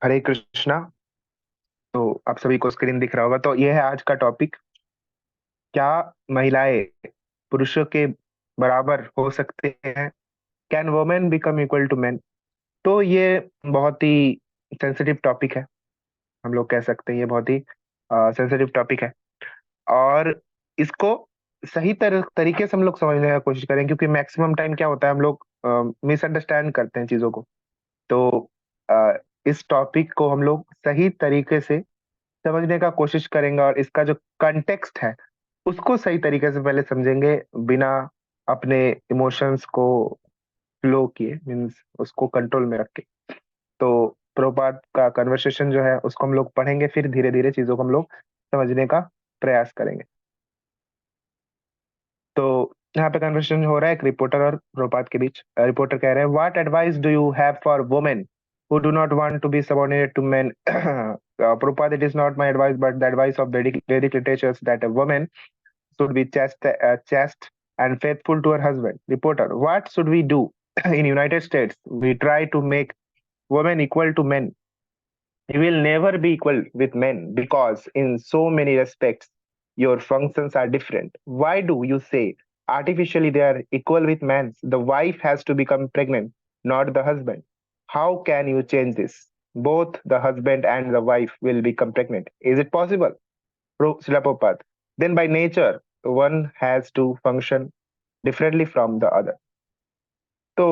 हरे कृष्णा। तो आप सभी को स्क्रीन दिख रहा होगा, तो ये है आज का टॉपिक। क्या महिलाएं पुरुषों के बराबर हो सकते हैं? Can women become equal to man? तो ये बहुत ही सेंसिटिव टॉपिक है। हम लोग कह सकते हैं ये बहुत ही सेंसिटिव टॉपिक है। और इसको सही तरीके से हम लोग समझने का कोशिश करें, क्योंकि मैक्सिमम टाइम क्या होता है, हम लोग मिसअंडरस्टैंड करते हैं चीजों को। तो अ, इस टॉपिक को हम लोग सही तरीके से समझने का कोशिश करेंगे, और इसका जो कंटेक्स्ट है उसको सही तरीके से पहले समझेंगे, बिना अपने इमोशंस को फ्लो किए, मीन्स उसको कंट्रोल में रख के। तो प्रभुपाद का कन्वर्सेशन जो है उसको हम लोग पढ़ेंगे, फिर धीरे धीरे चीजों को हम लोग समझने का प्रयास करेंगे। तो यहाँ पे कन्वर्सेशन हो रहा है एक रिपोर्टर और प्रभुपाद के बीच। रिपोर्टर कह रहे हैं, what advice do you have for women who do not want to be subordinate to men? Prabhupada, it is not my advice, but the advice of Vedic literatures that a woman should be chaste and faithful to her husband. Reporter, what should we do? In United States, we try to make women equal to men. You will never be equal with men because in so many respects, your functions are different. Why do you say artificially they are equal with men? The wife has to become pregnant, not the husband. How can you change this? Both the husband and the wife will become pregnant. Is it possible? Srila Prabhupada. Then by nature, one has to function differently from the other. तो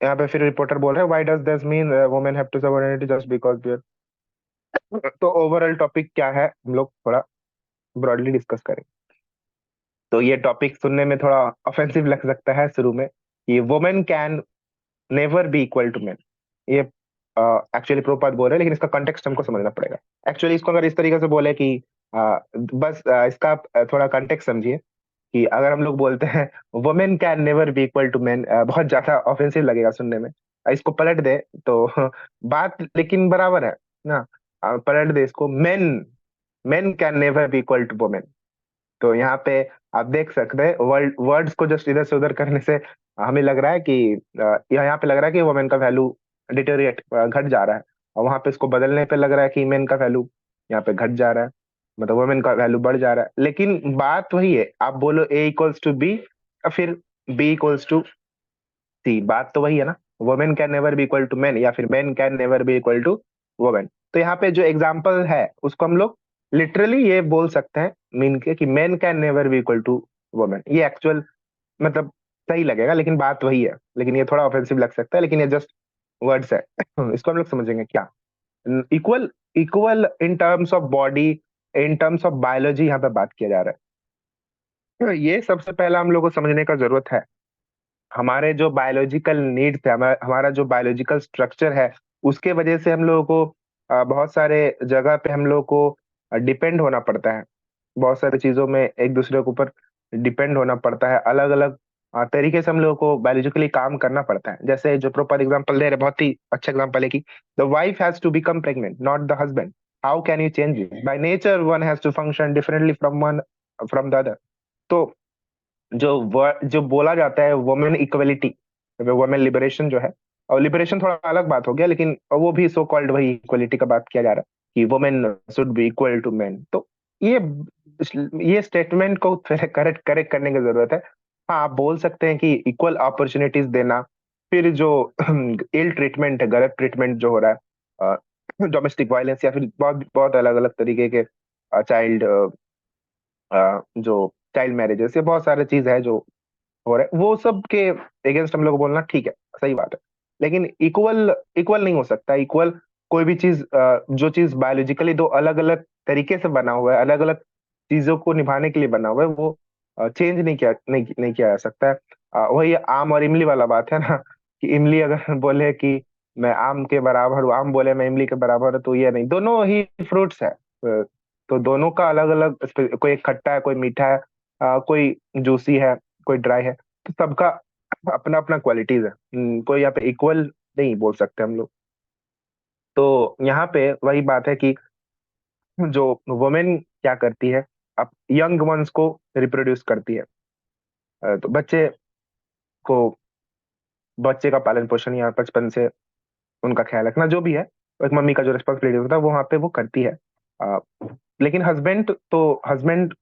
यहाँ पे फिर reporter बोल रहा है, why does this mean women have to subordinate just because they are. तो overall topic क्या है हम लोग थोड़ा ब्रॉडली डिस्कस करें। तो ये टॉपिक सुनने में थोड़ा ऑफेंसिव लग सकता है शुरू में, कि women can never be equal to man. ये एक्चुअली प्रोपात बोल रहे हैं, लेकिन इसका कॉन्टेक्स्ट हमको समझना पड़ेगा। एक्चुअली इसको अगर इस तरीके से बोले कि इसका थोड़ा कॉन्टेक्स्ट समझिए, कि अगर हम लोग बोलते हैं women can never be equal to man, बहुत ज्यादा ऑफेंसिव लगेगा सुनने में। इसको पलट दे तो बात लेकिन बराबर है ना। पलट दे इसको, men men can never be equal to women. तो यहाँ पे आप देख सकते हैं वर्ड्स को जस्ट इधर से उधर करने से हमें लग रहा है कि यहाँ पे लग रहा है कि वुमेन का वैल्यू डिटेरिएट घट जा रहा है, और वहां पे इसको बदलने पे लग रहा है कि मेन का वैल्यू यहाँ पे घट जा रहा है, मतलब वुमेन का वैल्यू बढ़ जा रहा है। लेकिन बात वही है, आप बोलो ए इक्वल्स टू बी, और फिर बी इक्वल्स टू सी, बात तो वही है ना। Women can never be equal to man, या फिर man can never be equal to women. तो यहाँ पे जो एग्जाम्पल है उसको हम लोग लिटरली ये बोल सकते हैं, मीन के कि man can never be equal to women. ये एक्चुअल मतलब सही लगेगा, लेकिन बात वही है। लेकिन ये थोड़ा ऑफेंसिव लग सकता है, लेकिन ये जस्ट वर्ड्स है। इसको हम लोग समझेंगे क्या। Equal, equal in terms of body, in terms of biology यहाँ पे बात किया जा रहा है। तो ये सबसे पहला हम लोग को समझने का जरूरत है। हमारे जो बायोलॉजिकल नीड्स है, हमारा हमारा जो बायोलॉजिकल स्ट्रक्चर है, उसके वजह से हम लोगों को बहुत सारे जगह पे हम लोगों को डिपेंड होना पड़ता है। बहुत सारी चीजों में एक दूसरे के ऊपर डिपेंड होना पड़ता है। अलग अलग तरीके से हम लोगों को बायोलॉजिकली काम करना पड़ता है। जैसे जो प्रॉपर एग्जांपल दे रहे, बहुत ही अच्छा एग्जांपल है कि the wife has to become pregnant, not the husband. How can you change it? By nature one has to function differently from the other. तो जो बोला जाता है वुमेन इक्वलिटी, वुमेन लिबरेशन जो है, और लिबरेशन थोड़ा अलग बात हो गया, लेकिन वो भी सो कॉल्ड वही इक्वलिटी का बात किया जा रहा है, कि women should be equal to men. तो ये ये स्टेटमेंट को करेक्ट करेक्ट करने की जरूरत है। हाँ, आप बोल सकते हैं कि इक्वल अपॉर्चुनिटीज देना, फिर जो इल ट्रीटमेंट है, गलत ट्रीटमेंट जो हो रहा है, डोमेस्टिक वायलेंस, या फिर बहुत बहुत अलग अलग तरीके के चाइल्ड जो चाइल्ड मैरिजेस, ये बहुत सारे चीज है जो हो रहा है, वो सब के अगेंस्ट हम लोग को बोलना ठीक है, सही बात है। लेकिन इक्वल इक्वल नहीं हो सकता। इक्वल कोई भी चीज, जो चीज बायोलॉजिकली दो अलग अलग तरीके से बना हुआ है, अलग अलग चीजों को निभाने के लिए बना हुआ है, वो चेंज नहीं किया जा सकता है। वही आम और इमली वाला बात है ना, कि इमली अगर बोले कि मैं आम के बराबर हूँ, आम बोले मैं इमली के बराबर हूँ, तो ये नहीं, दोनों ही फ्रूट्स है। तो दोनों का अलग अलग, कोई एक खट्टा है, कोई मीठा है, कोई जूसी है, कोई ड्राई है। तो सबका अपना अपना क्वालिटीज है। कोई यहाँ पे इक्वल नहीं बोल सकते हम लोग। तो यहाँ पे वही बात है कि जो वुमेन क्या करती है, अब यंग वंस को रिप्रोड्यूस करती है। तो को बच्चे का पालन पोषण या बचपन से उनका ख्याल रखना जो भी है, एक मम्मी का जो रिस्पॉन्सिबिलिटी होता है वो वहाँ पे वो करती है। अ, लेकिन हस्बैंड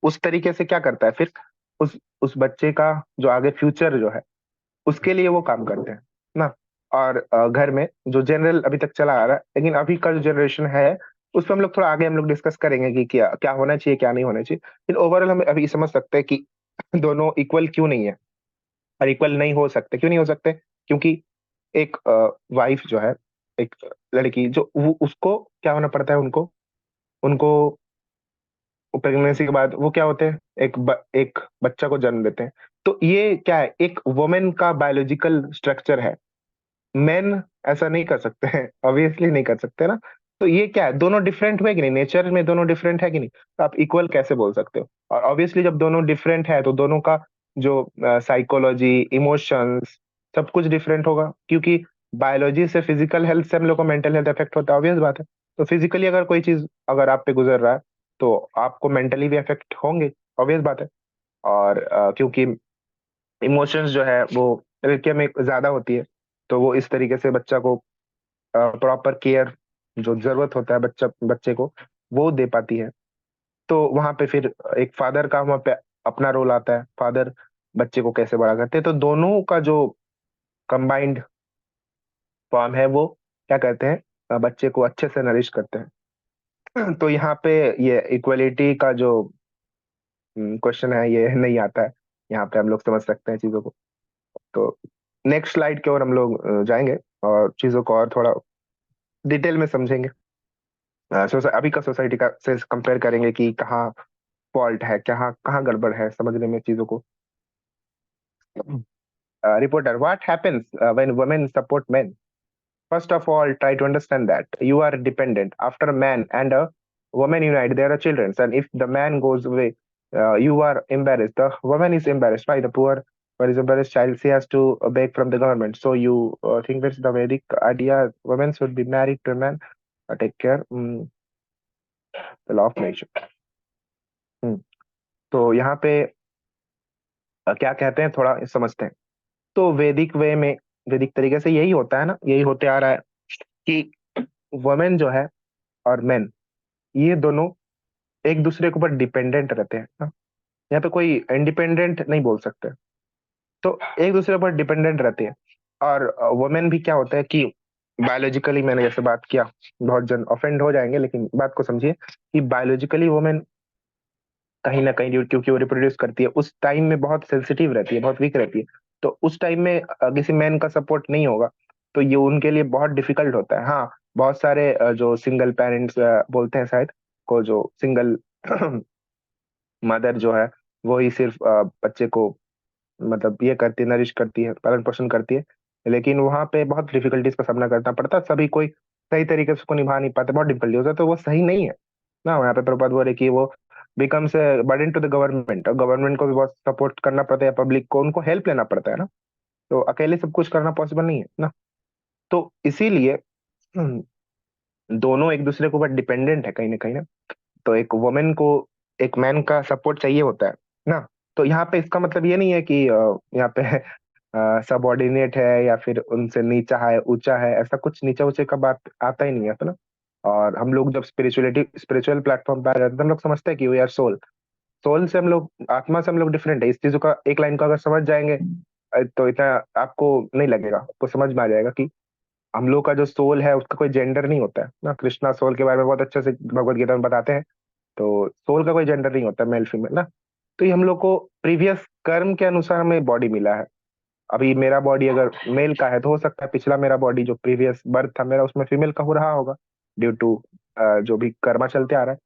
उस तरीके से क्या करता है फिर, उस बच्चे का जो आगे फ्यूचर जो है उसके लिए वो काम करते हैं ना। और घर में जो जनरल अभी तक चला आ रहा है, लेकिन अभी का जो जनरेशन है उस पर हम लोग थोड़ा आगे हम लोग डिस्कस करेंगे कि क्या क्या होना चाहिए क्या नहीं होना चाहिए। लेकिन ओवरऑल हम अभी समझ सकते हैं कि दोनों इक्वल क्यों नहीं है, और इक्वल नहीं हो सकते। क्यों नहीं हो सकते? क्योंकि एक वाइफ जो है, एक लड़की जो उसको क्या होना पड़ता है, उनको उनको प्रेगनेंसी के बाद वो क्या होते हैं, एक बच्चा को जन्म देते हैं। तो ये क्या है, एक वुमेन का बायोलॉजिकल स्ट्रक्चर है। मेन ऐसा नहीं कर सकते हैं, ऑब्वियसली नहीं कर सकते ना। तो ये क्या है, दोनों डिफरेंट हुए कि नहीं, नेचर में दोनों डिफरेंट है कि नहीं, तो आप इक्वल कैसे बोल सकते हो? और ऑब्वियसली जब दोनों डिफरेंट है तो दोनों का जो साइकोलॉजी, इमोशंस, सब कुछ डिफरेंट होगा। क्योंकि बायोलॉजी से, फिजिकल हेल्थ से हम लोग को मेंटल हेल्थ इफेक्ट होता है, ऑब्वियस बात है। तो फिजिकली अगर कोई चीज अगर आप पे गुजर रहा है तो आपको मेंटली भी इफेक्ट होंगे, ऑब्वियस बात है। और क्योंकि इमोशंस जो है वो लड़कियों में ज्यादा होती है, तो वो इस तरीके से बच्चा को प्रॉपर केयर जो जरूरत होता है बच्चे को वो दे पाती है। तो वहां पे फिर एक फादर का वहां पे अपना रोल आता है। फादर बच्चे को कैसे बड़ा करते हैं, तो दोनों का जो कंबाइंड फॉर्म है वो क्या कहते हैं, बच्चे को अच्छे से नरिश करते हैं। तो यहाँ पे ये इक्वलिटी का जो क्वेश्चन है ये नहीं आता है। यहाँ पे हम लोग समझ सकते हैं चीजों को। तो नेक्स्ट स्लाइड की ओर हम लोग जाएंगे और चीजों को और थोड़ा डिटेल में समझेंगे। अभी का सोसाइटी का से कंपेयर करेंगे कि कहाँ फॉल्ट है, कहाँ कहाँ गड़बड़ है समझने में चीजों को। Reporter, what happens when women support main? First of all, try to understand that you are dependent. After a man and a woman unite, there are children. And if the man goes away, you are embarrassed. The woman is embarrassed. Why? The poor or is embarrassed child, she has to beg from the government. So you think that's the Vedic idea? Women should be married to a man. Take care. The law of nature. Hmm. तो यहाँ पे क्या कहते हैं थोड़ा समझते हैं। तो वैदिक वे में, वैदिक तरीके से यही होता है ना, यही होते आ रहा है कि वुमेन जो है और मेन, ये दोनों एक दूसरे के ऊपर डिपेंडेंट रहते हैं ना। यहाँ पे कोई इंडिपेंडेंट नहीं बोल सकते। तो एक दूसरे पर डिपेंडेंट रहते हैं। और वुमेन भी क्या होता है कि बायोलॉजिकली, मैंने जैसे बात किया, बहुत जन ऑफेंड हो जाएंगे लेकिन बात को समझिए कि बायोलॉजिकली वुमेन कहीं ना कहीं क्योंकि वो रिप्रोड्यूस करती है उस टाइम में बहुत सेंसिटिव रहती है, बहुत वीक रहती है। तो उस टाइम में किसी मैन का सपोर्ट नहीं होगा तो ये उनके लिए बहुत डिफिकल्ट होता है। हाँ, बहुत सारे जो सिंगल पेरेंट्स बोलते हैं शायद, को जो सिंगल मदर जो है वो ही सिर्फ बच्चे को मतलब ये करती है, नरिश करती है, पालन पोषण करती है। लेकिन वहां पे बहुत डिफिकल्टीज का सामना करना पड़ता है, सभी कोई सही तरीके से उसको निभा नहीं पाते, बहुत डिफिकल्टी होता है। तो वो सही नहीं है ना। यहाँ पे प्रभुपाद बोल रहे कि वो becomes burden to the government, और गवर्नमेंट को भी बहुत सपोर्ट करना पड़ता है, पब्लिक को उनको हेल्प लेना पड़ता है ना। तो अकेले सब कुछ करना पॉसिबल नहीं है ना। तो इसीलिए दोनों एक दूसरे के ऊपर डिपेंडेंट है कहीं ना। तो एक वुमेन को एक मैन का सपोर्ट चाहिए होता है ना। तो यहाँ पे इसका मतलब ये नहीं है कि यहाँ पे सबऑर्डिनेट है या फिर उनसे नीचा है ऊंचा है, ऐसा कुछ नीचा ऊंचे का बात आता ही नहीं है, तो ना। और हम लोग जब स्पिरिचुअल प्लेटफॉर्म पे आ जाते हैं तो हम लोग समझते हैं कि वी आर सोल। सोल से हम लोग, आत्मा से हम लोग डिफरेंट है। इस चीजों का एक लाइन को अगर समझ जाएंगे तो इतना आपको नहीं लगेगा, आपको समझ में आ जाएगा कि हम लोग का जो सोल है उसका कोई जेंडर नहीं होता है ना। कृष्णा सोल के बारे में बहुत अच्छे से भगवत गीता में बताते हैं। तो सोल का कोई जेंडर नहीं होता, मेल फीमेल ना। तो ये हम लोग को प्रीवियस कर्म के अनुसार हमें बॉडी मिला है। अभी मेरा बॉडी अगर मेल का है तो हो सकता है पिछला मेरा बॉडी जो प्रीवियस बर्थ था मेरा उसमें फीमेल का हो रहा होगा, ड्यू टू जो भी कर्मा चलते आ रहा है।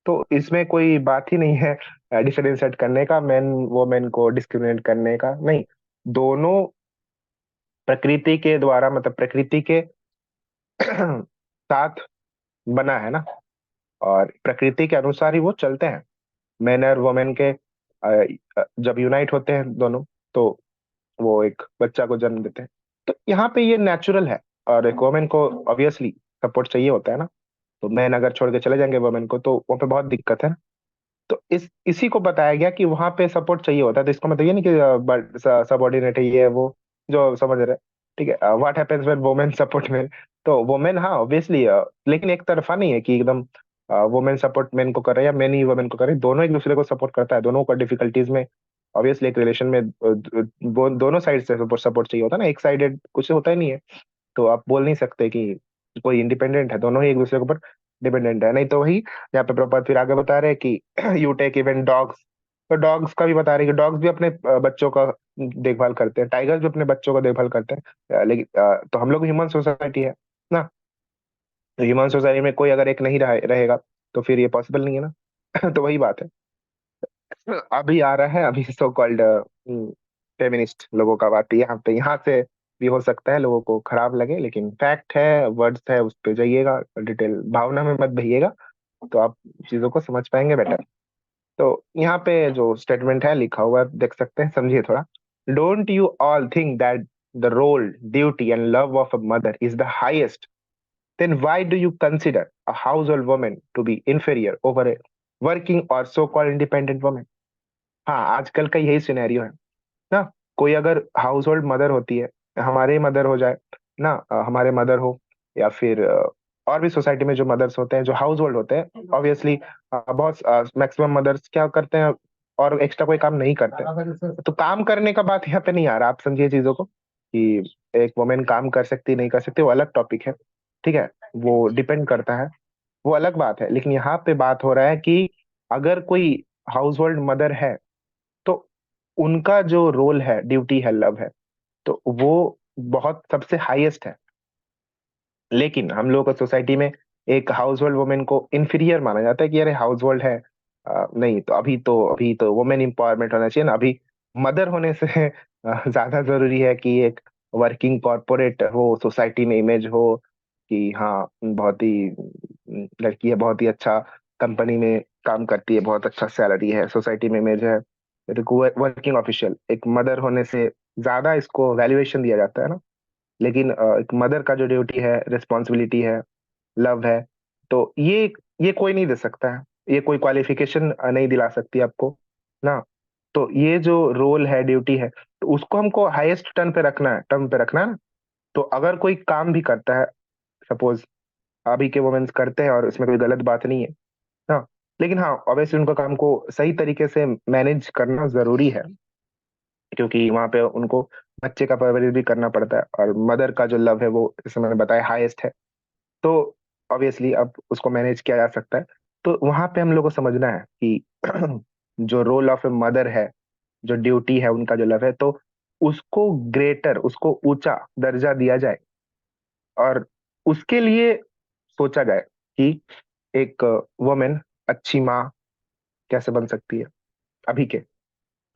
तो इसमें कोई बात ही नहीं है डिफरेंशिएट करने का, मैन वोमेन को डिस्क्रिमिनेट करने का नहीं। दोनों प्रकृति के द्वारा, मतलब प्रकृति के साथ बना है ना, और प्रकृति के अनुसार ही वो चलते हैं। मैन और वुमेन के जब यूनाइट होते हैं दोनों, तो वो एक बच्चा को जन्म देते हैं। तो यहाँ पे ये नेचुरल है। और एक वुमेन को ऑब्वियसली सपोर्ट चाहिए होता है ना। तो मैन अगर छोड़ के चले जाएंगे वुमेन को तो वहाँ पे बहुत दिक्कत है ना। तो इसी को बताया गया कि वहां पे सपोर्ट चाहिए होता है। तो इसका मतलब ये नहीं कि सबऑर्डिनेट है ये वो, जो समझ रहे हैं। ठीक है, what happens when women support man? तो वुमेन, हाँ ऑब्वियसली, लेकिन एक तरफा नहीं है कि एकदम वुमेन सपोर्ट मेन को कर रहे हैं या मेन ही वुमेन को कर रहे हैं। दोनों एक दूसरे को सपोर्ट करता है, दोनों को डिफिकल्टीज में। ऑब्वियसली एक रिलेशन में वो दोनों साइड से सपोर्ट सपोर्ट चाहिए होता है ना, एक साइडेड कुछ होता ही नहीं है। तो आप बोल नहीं सकते कि कोई इंडिपेंडेंट है, दोनों ही एक दूसरे के ऊपर डिपेंडेंट है। नहीं तो वही यहाँ पे प्रभात फिर आगे बता रहे हैं कि यू टेक इवन डॉग्स, तो डॉग्स का भी बता रहे हैं कि डॉग्स भी अपने बच्चों का देखभाल करते हैं, टाइगर्स भी अपने बच्चों का देखभाल करते हैं। लेकिन तो हम लोग ह्यूमन सोसाइटी है ना, तो ह्यूमन सोसाइटी में कोई अगर एक नहीं रहेगा तो फिर ये पॉसिबल नहीं है ना। तो वही बात है। अभी आ रहा है अभी सो कॉल्ड फेमिनिस्ट लोगों का बात, यहाँ पे यहाँ से भी हो सकता है लोगों को खराब लगे, लेकिन फैक्ट है, वर्ड्स है, उस पे जाइएगा, डिटेल भावना में मत बहिएगा, तो आप चीजों को समझ पाएंगे बेटर। तो यहाँ पे जो स्टेटमेंट है लिखा हुआ है, देख सकते हैं, समझिए थोड़ा। Don't you all think that the role, duty and love of a mother is the highest, then why do you consider a household woman to be inferior over a working or so-called independent woman? हाँ, आजकल का यही scenario है ना। कोई अगर house hold mother होती है, हमारे मदर हो जाए ना, हमारे मदर हो, या फिर और भी सोसाइटी में जो मदर्स होते हैं जो हाउस होल्ड होते हैं, ऑब्वियसली बहुत मैक्सिमम मदर्स क्या करते हैं, और एक्स्ट्रा कोई काम नहीं करते हैं। तो काम करने का बात यहाँ पे नहीं आ रहा, आप समझिए चीजों को कि एक वुमेन काम कर सकती नहीं कर सकती वो अलग टॉपिक है, ठीक है, वो डिपेंड करता है, वो अलग बात है। लेकिन यहाँ पे बात हो रहा है कि अगर कोई हाउस होल्ड मदर है, तो उनका जो रोल है, ड्यूटी है, लव है, तो वो बहुत सबसे हाईएस्ट है। लेकिन हम लोग का सोसाइटी में एक हाउस होल्ड वुमेन को इंफीरियर माना जाता है कि अरे हाउस होल्ड है, नहीं तो अभी तो वुमेन एम्पावरमेंट होना चाहिए ना, अभी मदर होने से ज्यादा जरूरी है कि एक वर्किंग कॉर्पोरेट हो, सोसाइटी में इमेज हो कि हाँ बहुत ही लड़की है, बहुत ही अच्छा कंपनी में काम करती है, बहुत अच्छा सैलरी है, सोसाइटी में इमेज है, वर्किंग ऑफिशियल, एक मदर होने से ज्यादा इसको वैल्यूएशन दिया जाता है ना। लेकिन एक मदर का जो ड्यूटी है, रिस्पॉन्सिबिलिटी है, लव है, तो ये कोई नहीं दे सकता है, ये कोई क्वालिफिकेशन नहीं दिला सकती आपको ना। तो ये जो रोल है, ड्यूटी है, तो उसको हमको हाईएस्ट टर्न पे रखना है ना। तो अगर कोई काम भी करता है, सपोज अभी के वुमेन्स करते हैं और इसमें कोई गलत बात नहीं है ना, लेकिन हाँ ऑब्वियसली उनका काम को सही तरीके से मैनेज करना जरूरी है, क्योंकि वहां पे उनको बच्चे का परवरिश भी करना पड़ता है, और मदर का जो लव है वो जैसे मैंने बताया हाईएस्ट है। तो ऑब्वियसली अब उसको मैनेज किया जा सकता है। तो वहां पे हम लोग को समझना है कि जो रोल ऑफ ए मदर है, जो ड्यूटी है, उनका जो लव है, तो उसको ग्रेटर, उसको ऊंचा दर्जा दिया जाए, और उसके लिए सोचा जाए कि एक वुमेन अच्छी माँ कैसे बन सकती है। अभी के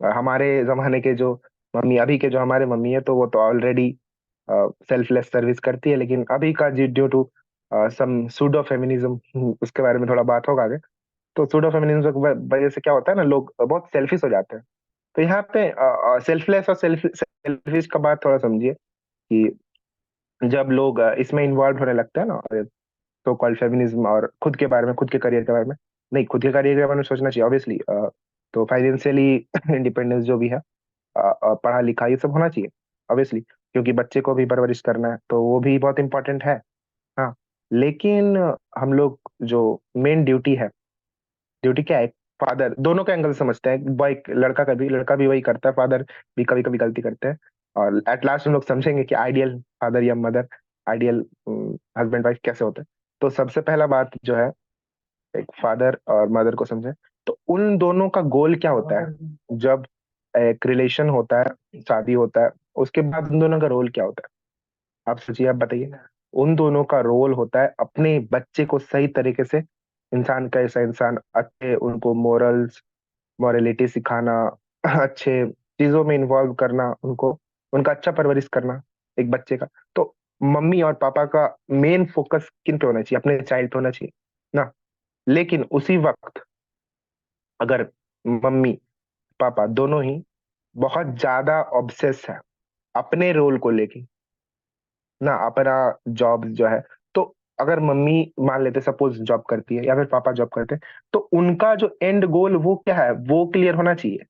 हमारे जमाने के जो मम्मी, अभी के जो हमारे मम्मी है, तो वो तो ऑलरेडी सेल्फलेस सर्विस करती है, लेकिन अभी का जी due to some pseudo feminism, उसके बारे में थोड़ा बात होगा आगे। तो सूडो फेमिनिज्म की वजह से क्या होता है ना, लोग बहुत सेल्फिश हो जाते हैं। तो यहाँ पे सेल्फलेस और सेल्फिश का बात थोड़ा समझिए कि जब लोग इसमें इन्वॉल्व होने लगते हैं ना, तो कॉल्ड फेमिनिज्म, और खुद के बारे में, खुद के करियर के बारे में, नहीं खुद के करियर के बारे में सोचना चाहिए ऑब्वियसली। तो फाइनेंशियली इंडिपेंडेंस जो भी है, पढ़ा लिखा, ये सब होना चाहिए ऑब्वियसली, क्योंकि बच्चे को भी परवरिश करना है, तो वो भी बहुत इंपॉर्टेंट है। हाँ, लेकिन हम लोग जो मेन ड्यूटी है, ड्यूटी क्या है, फादर दोनों का एंगल समझते हैं, बॉय लड़का भी वही करता है, फादर भी कभी कभी गलती करते हैं। और एट लास्ट हम लोग समझेंगे कि आइडियल फादर या मदर, आइडियल हस्बैंड वाइफ कैसे होते हैं। तो सबसे पहला बात जो है, एक फादर और मदर को समझे, तो उन दोनों का गोल क्या होता है जब एक रिलेशन होता है, शादी होता है, उसके बाद उन दोनों का रोल क्या होता है, आप सोचिए, आप बताइए। उन दोनों का रोल होता है अपने बच्चे को सही तरीके से, इंसान कैसा इंसान, अच्छे उनको मोरल्स, मॉरलिटी सिखाना, अच्छे चीजों में इन्वॉल्व करना उनको, उनका अच्छा परवरिश करना एक बच्चे का। तो मम्मी और पापा का मेन फोकस किन पे होना चाहिए, अपने चाइल्ड पे होना चाहिए ना। लेकिन उसी वक्त अगर मम्मी पापा दोनों ही बहुत ज्यादा ऑब्सेस है अपने रोल को लेके ना, अपना जॉब जो है, तो अगर मम्मी मान लेते सपोज जॉब करती है या फिर पापा जॉब करते हैं, तो उनका जो एंड गोल वो क्या है, वो क्लियर होना चाहिए।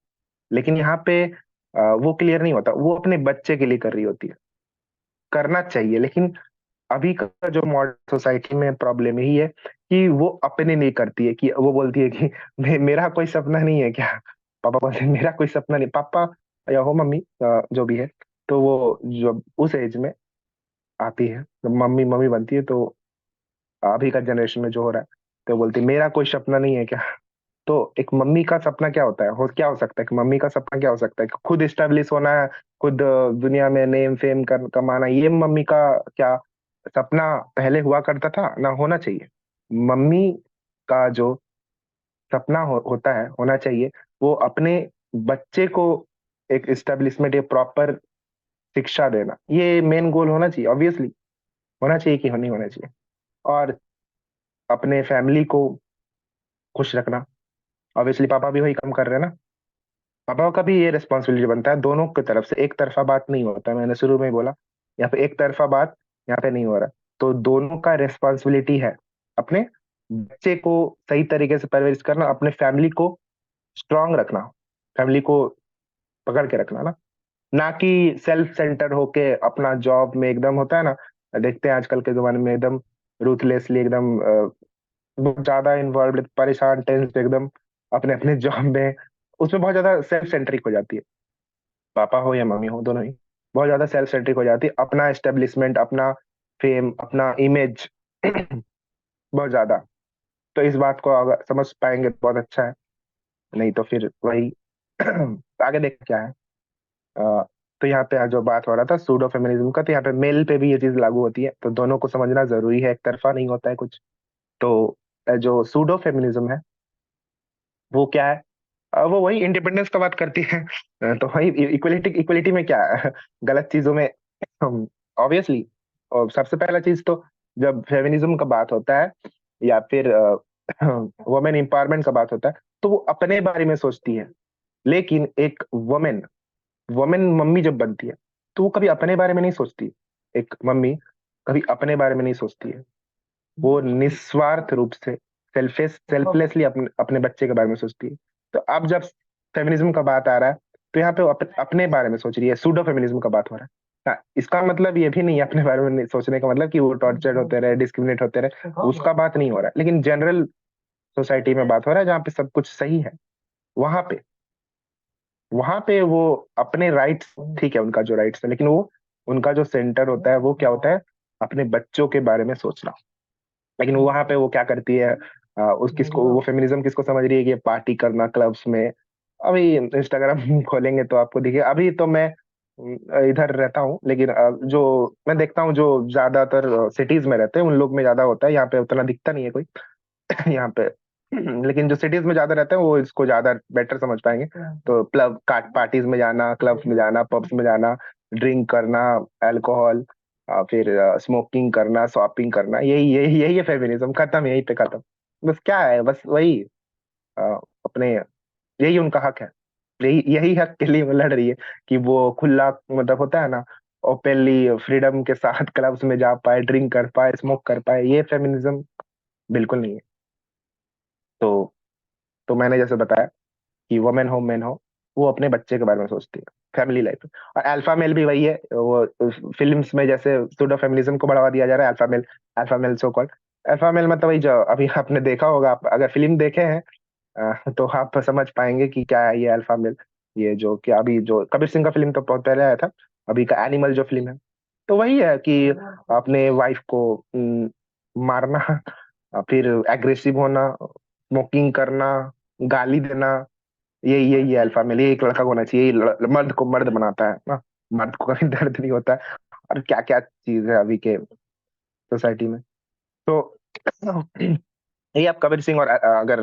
लेकिन यहाँ पे वो क्लियर नहीं होता, वो अपने बच्चे के लिए कर रही होती है, करना चाहिए, लेकिन अभी का जो मॉडर्न सोसाइटी में प्रॉब्लम यही है कि वो अपने नहीं करती है, कि वो बोलती है कि मेरा कोई सपना नहीं है क्या? पापा बोलते हैं मेरा कोई सपना नहीं, पापा या हो मम्मी जो भी है। तो वो जो उस एज में आती है, जब मम्मी मम्मी बनती है, तो अभी का जनरेशन में जो हो रहा है, तो बोलती है मेरा कोई सपना नहीं है क्या? तो एक मम्मी का सपना क्या होता है, हो क्या हो सकता है कि मम्मी का सपना क्या हो सकता है कि खुद स्टेब्लिश होना है, खुद दुनिया में नेम फेम कमाना, ये मम्मी का क्या सपना पहले हुआ करता था ना, होना चाहिए। मम्मी का जो सपना होता है, होना चाहिए, वो अपने बच्चे को एक स्टेब्लिशमेंट, एक प्रॉपर शिक्षा देना, ये मेन गोल होना चाहिए, ऑब्वियसली होना चाहिए कि नहीं होना चाहिए। और अपने फैमिली को खुश रखना, ऑब्वियसली पापा भी वही काम कर रहे हैं ना। पापा का भी ये रिस्पॉन्सिबिलिटी बनता है, दोनों की तरफ से, एक तरफा बात नहीं होता है, मैंने शुरू में ही बोला। यहाँ पे एक तरफा बात यहाँ पे नहीं हो रहा। तो दोनों का रिस्पॉन्सिबिलिटी है अपने बच्चे को सही तरीके से परवरिश करना, अपने फैमिली को स्ट्रांग रखना, फैमिली को पकड़ के रखना ना, ना कि सेल्फ सेंटर होके अपना जॉब में एकदम होता है ना। देखते हैं आजकल के जमाने में एकदम रूथलेसली, एकदम बहुत ज्यादा इन्वॉल्व, परेशान, टेंस एकदम अपने अपने जॉब में, उसमें बहुत ज्यादा सेल्फ सेंट्रिक हो जाती है। पापा हो या मम्मी हो, दोनों ही बहुत ज्यादा सेल्फ सेंट्रिक हो जाती है, अपना एस्टेब्लिशमेंट, अपना फेम, अपना इमेज बहुत ज्यादा। तो इस बात को अगर समझ पाएंगे तो बहुत अच्छा है, नहीं तो फिर वही आगे देख क्या है। तो यहाँ पे जो बात हो रहा था सूडो फेमिनिज्म का, तो यहाँ पे मेल पे भी ये चीज लागू होती है, तो दोनों को समझना जरूरी है, एक तरफा नहीं होता है कुछ। तो जो सूडो फेमिनिज्म है वो क्या है? वो वही इंडिपेंडेंस का बात करती है। तो वही इक्वलिटी, इक्वलिटी में क्या है? गलत चीजों में ऑब्वियसली। और सबसे पहला चीज तो जब फेमिनिज्म का बात होता है या फिर वुमेन एम्पावरमेंट का बात होता है, तो वो अपने बारे में सोचती है। लेकिन एक वुमेन वुमेन मम्मी जब बनती है, तो वो कभी अपने बारे में नहीं सोचती। एक मम्मी कभी अपने बारे में नहीं सोचती है, वो निस्वार्थ रूप से सेल्फलेसली अपने अपने बच्चे के बारे में सोचती है। तो अब जब फेमिनिज्म का बात आ रहा है, तो यहाँ पे वो अपने बारे में सोच रही है, सूडो फेमिनिज्म का बात हो रहा है। हाँ, इसका मतलब ये भी नहीं है अपने बारे में नहीं सोचने का मतलब कि वो टॉर्चर्ड होते रहे, डिस्क्रिमिनेट होते रहे, उसका बात नहीं हो रहा है। लेकिन जनरल सोसाइटी में बात हो रहा है जहाँ पे सब कुछ सही है, वहां पे वहां पे वो अपने राइट्स, ठीक है उनका जो राइट्स है, लेकिन वो उनका जो सेंटर होता है वो क्या होता है, अपने बच्चों के बारे में सोचना। लेकिन वो वहां पे वो क्या करती है, उस किसको वो फेमिनिज्म किसको समझ रही है कि पार्टी करना क्लब्स में। अभी इंस्टाग्राम खोलेंगे तो आपको दिखे, अभी तो मैं इधर रहता हूँ, लेकिन जो मैं देखता हूँ जो ज्यादातर सिटीज में रहते हैं उन लोग में ज्यादा होता है, यहाँ पे उतना दिखता नहीं है कोई। यहाँ पे लेकिन जो सिटीज में ज्यादा रहते हैं वो इसको ज्यादा बेटर समझ पाएंगे। तो क्लब पार्टीज में जाना, क्लब्स में जाना, पब्स में जाना, ड्रिंक करना, अल्कोहल, फिर स्मोकिंग करना, शॉपिंग करना, यही यही यही है फेमिनिज्म, खत्म, यही पे खत्म। बस क्या है, बस वही अ, अपने, यही उनका हक है, यही यही हक के लिए वो लड़ रही है कि वो खुला, मतलब होता है ना, ओपनली फ्रीडम के साथ क्लब्स में जा पाए, ड्रिंक कर पाए, स्मोक कर पाए, ये फेमिनिज्म बिल्कुल नहीं है। तो मैंने जैसे बताया कि वुमेन हो मेन हो, वो अपने बच्चे के बारे में सोचती है, फैमिली लाइफ। और अल्फा मेल भी वही है, वो फिल्म्स में जैसे सूडो फेमिनिज्म को बढ़ावा दिया जा रहा है, alpha male so called. Alpha male मतलब वही जो अभी आपने देखा होगा, आप अगर फिल्म देखे हैं तो आप समझ पाएंगे कि क्या है ये अल्फा मेल। ये जो कि अभी जो कबीर सिंह का फिल्म तो बहुत पहले आया था, अभी का एनिमल जो फिल्म है, तो वही है कि अपने वाइफ को मारना, फिर एग्रेसिव होना, स्मोकिंग करना, गाली देना, यही यही है अल्फा मेल। ये एक लड़का को होना चाहिए, यही मर्द को मर्द बनाता है ना, मर्द को कभी दर्द नहीं होता है। और क्या क्या चीज है अभी के सोसाइटी में। तो यही आप कबीर सिंह और अगर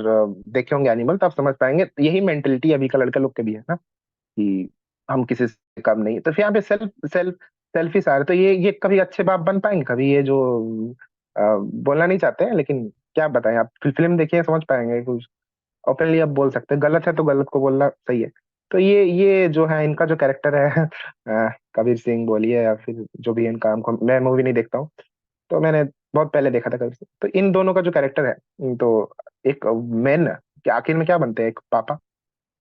देखे होंगे एनिमल, तो आप समझ पाएंगे, यही मेंटेलिटी अभी का लड़का लोग के भी है ना, कि हम किसी से कम नहीं। तो फिर यहाँ पे सेल्फ सेल्फ सेल्फी सारे, तो ये कभी अच्छे बाप बन पाएंगे कभी, ये जो बोलना नहीं चाहते हैं, लेकिन क्या बताएं, आप फिल्म देखिए समझ पाएंगे कुछ। ओपनली आप बोल सकते हैं, गलत है तो गलत को बोलना सही है। तो ये जो है इनका जो कैरेक्टर है कबीर सिंह बोलिए या फिर जो भी इनका, हमको, मैं मूवी नहीं देखता हूँ, तो मैंने बहुत पहले देखा था कबीर सिंह। तो इन दोनों का जो कैरेक्टर है, तो एक मेन, कि आखिर में क्या बनते हैं, एक पापा।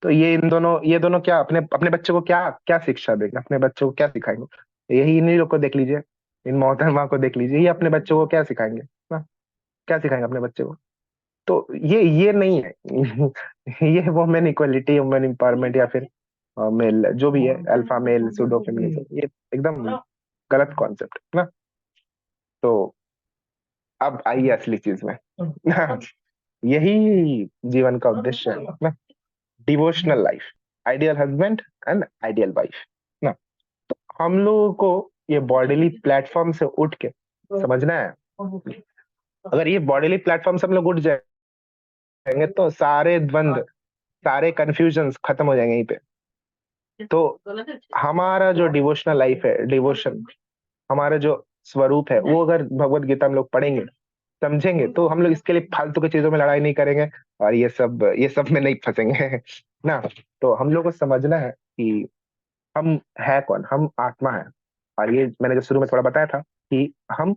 तो ये दोनों क्या अपने अपने बच्चे को क्या क्या शिक्षा देंगे, अपने बच्चों को क्या सिखाएंगे, यही इन्हीं लोग को देख लीजिए। इन मोहतरमा को देख लीजिए, ये अपने बच्चों को क्या सिखाएंगे ना, क्या सिखाएंगे अपने बच्चे को? तो ये नहीं है। ये वुमेन इक्वलिटी, वुमेन एम्पावरमेंट, या फिर मेल जो भी है, अल्फा मेल, सूडो फेमिनिज्म, ये एकदम गलत कॉन्सेप्ट है ना। तो अब आइए असली चीज में। यही जीवन का उद्देश्य है ना, devotional life, ideal husband and ideal wife ना। हम लोगों को ये बॉडीली प्लेटफॉर्म से उठ के समझना है। अगर ये बॉडीली प्लेटफॉर्म से हम लोग उठ जाएंगे तो सारे द्वंद, सारे कंफ्यूजन खत्म हो जाएंगे यहीं पे। तो हमारा जो डिवोशनल लाइफ है, डिवोशन, हमारा जो स्वरूप है, वो अगर भगवत गीता हम लोग पढ़ेंगे, समझेंगे, तो हम लोग इसके लिए फालतू की चीजों में लड़ाई नहीं करेंगे और ये सब में नहीं फंसेंगे। ना। तो हम लोग को समझना है कि हम है कौन, हम आत्मा है। और ये मैंने जो शुरू में थोड़ा बताया था कि हम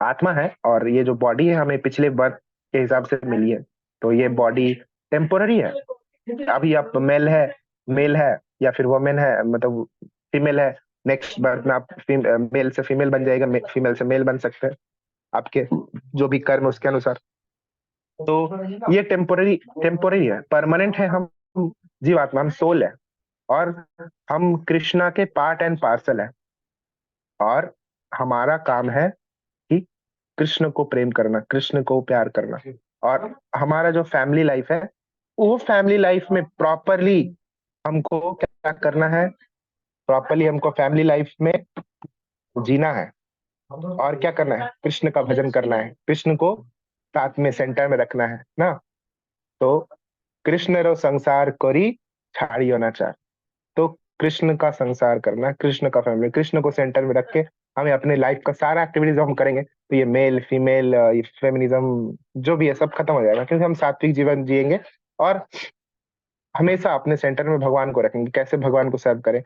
आत्मा है, और ये जो बॉडी है हमें पिछले बर्थ के हिसाब से मिली है। तो ये बॉडी टेम्पोररी है। अभी आप मेल है या फिर वुमेन है, मतलब फीमेल है, नेक्स्ट बर्थ में आप मेल से फीमेल बन जाएगा, फीमेल से मेल बन सकते हैं, आपके जो भी कर्म है उसके अनुसार। तो ये टेम्पोररी टेम्पोररी है, परमानेंट है। हम जीवात्मा, हम सोल है, और हम कृष्णा के पार्ट एंड पार्सल है। और हमारा काम है कि कृष्ण को प्रेम करना, कृष्ण को प्यार करना। और हमारा जो फैमिली लाइफ है, वो फैमिली लाइफ में प्रॉपरली हमको क्या करना है, प्रॉपरली हमको फैमिली लाइफ में जीना है। और क्या करना है, कृष्ण का भजन करना है, कृष्ण को साथ में सेंटर में रखना है ना। तो कृष्ण रो संसार करी छाड़ियो ना चार। तो कृष्ण का संसार करना, कृष्ण का फैमिली, कृष्ण को सेंटर में रख के हमें अपने लाइफ का सारा एक्टिविटीज हम करेंगे, तो ये मेल फीमेल, ये फेमिनिज्म जो भी है सब खत्म हो जाएगा, क्योंकि हम सात्विक जीवन जिएंगे और हमेशा अपने सेंटर में भगवान को रखेंगे। कैसे भगवान को सर्व करें,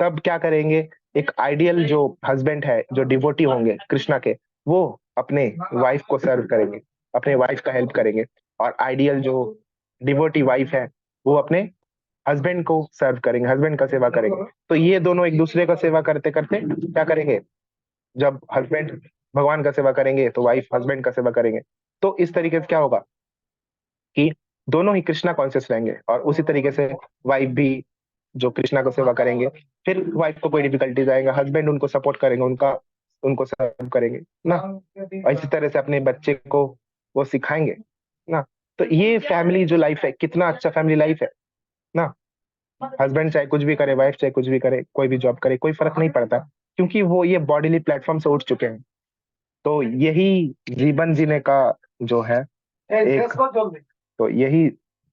तब क्या करेंगे, एक आइडियल जो हस्बैंड है, जो डिवोटी होंगे कृष्णा के, वो अपने वाइफ को सर्व करेंगे, अपने वाइफ का हेल्प करेंगे। और आइडियल जो डिवोटी वाइफ है, वो अपने हस्बैंड को सर्व करेंगे, हस्बैंड का सेवा करेंगे। तो ये दोनों एक दूसरे का सेवा करते करते क्या करेंगे, जब हस्बैंड भगवान का सेवा करेंगे तो वाइफ हस्बैंड का सेवा करेंगे। तो इस तरीके से क्या होगा कि दोनों ही कृष्णा कॉन्शियस रहेंगे, और उसी तरीके से वाइफ भी जो कृष्णा को सेवा करेंगे, फिर वाइफ को कोई डिफिकल्टीज आएगा, हस्बैंड उनको सपोर्ट करेंगे, उनका उनको सर्व करेंगे ना। और इसी तरह से अपने बच्चे को वो सिखाएंगे ना। तो ये फैमिली जो लाइफ है, कितना अच्छा फैमिली लाइफ है ना। हस्बैंड चाहे कुछ भी करे, वाइफ चाहे कुछ भी करे, कोई भी जॉब करे, कोई फर्क नहीं पड़ता, क्योंकि वो ये बॉडीली प्लेटफॉर्म से उठ चुके हैं। तो यही जीवन जीने का जो है एक, तो यही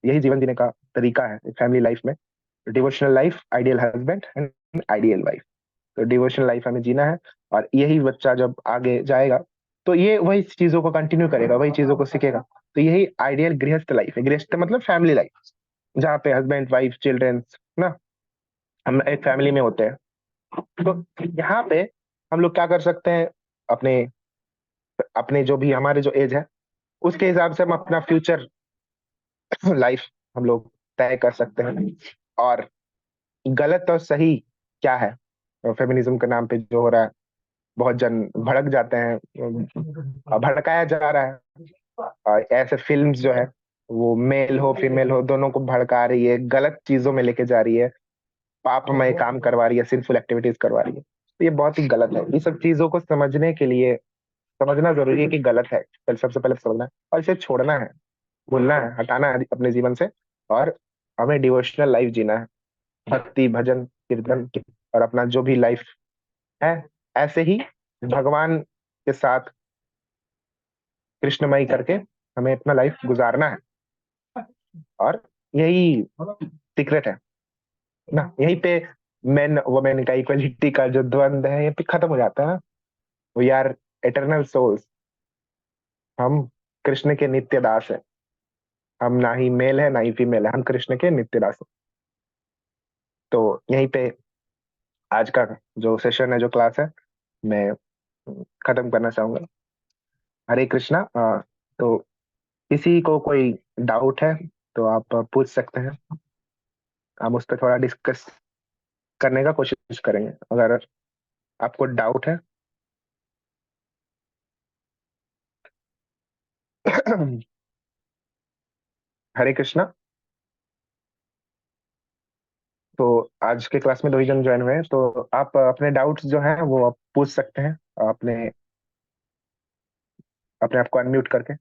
यही जीवन जीने का तरीका है फैमिली लाइफ में। Devotional life, ideal husband and ideal wife. तो डिवोशनल लाइफ हमें जीना है, और यही बच्चा जब आगे जाएगा तो ये वही चीजों को कंटिन्यू करेगा, वही चीजों को सीखेगा। तो यही आइडियल गृहस्थ लाइफ है। गृहस्थ मतलब फैमिली लाइफ, जहाँ पे हस्बैंड वाइफ चिल्ड्रंस ना, हम एक फैमिली में होते हैं। तो यहाँ पे हम लोग क्या कर सकते हैं, अपने अपने जो भी हमारे जो एज है उसके हिसाब से हम अपना फ्यूचर लाइफ हम लोग तय कर सकते हैं। और गलत और सही क्या है, फेमिनिज्म के नाम पे जो हो रहा है, बहुत जन भड़क जाते हैं, भड़काया जा रहा है। और ऐसे फिल्म्स जो है, वो मेल हो फीमेल हो दोनों को भड़का रही है, गलत चीजों में लेके जा रही है, पापमय काम करवा रही है, सिंफुल एक्टिविटीज करवा रही है। तो ये बहुत ही गलत है। ये सब चीजों को समझने के लिए समझना जरूरी है कि गलत है, सबसे पहले समझना है और इसे छोड़ना है, भूलना है, हटाना है अपने जीवन से। और हमें डिवोशनल लाइफ जीना है, भक्ति भजन कीर्तन, और अपना जो भी लाइफ है ऐसे ही भगवान के साथ कृष्णमयी करके हमें अपना लाइफ गुजारना है। और यही सीक्रेट है ना, यहीं पे मेन वुमेन का, इक्वलिटी का जो द्वंद है ये पे खत्म हो जाता है ना। वी आर एटर्नल सोल्स, हम कृष्ण के नित्य दास है। हम ना ही मेल है ना ही फीमेल है, हम कृष्ण के नित्य दास हैं। तो यहीं पे आज का जो सेशन है, जो क्लास है, मैं खत्म करना चाहूंगा। हरे कृष्णा। तो किसी को कोई डाउट है तो आप पूछ सकते हैं, हम उस पर थोड़ा डिस्कस करने का कोशिश करेंगे। अगर आपको डाउट है हरे कृष्णा। तो आज के क्लास में 2 ही जन ज्वाइन हुए हैं, तो आप अपने डाउट्स जो हैं वो आप पूछ सकते हैं अपने अपने आप को अनम्यूट करके।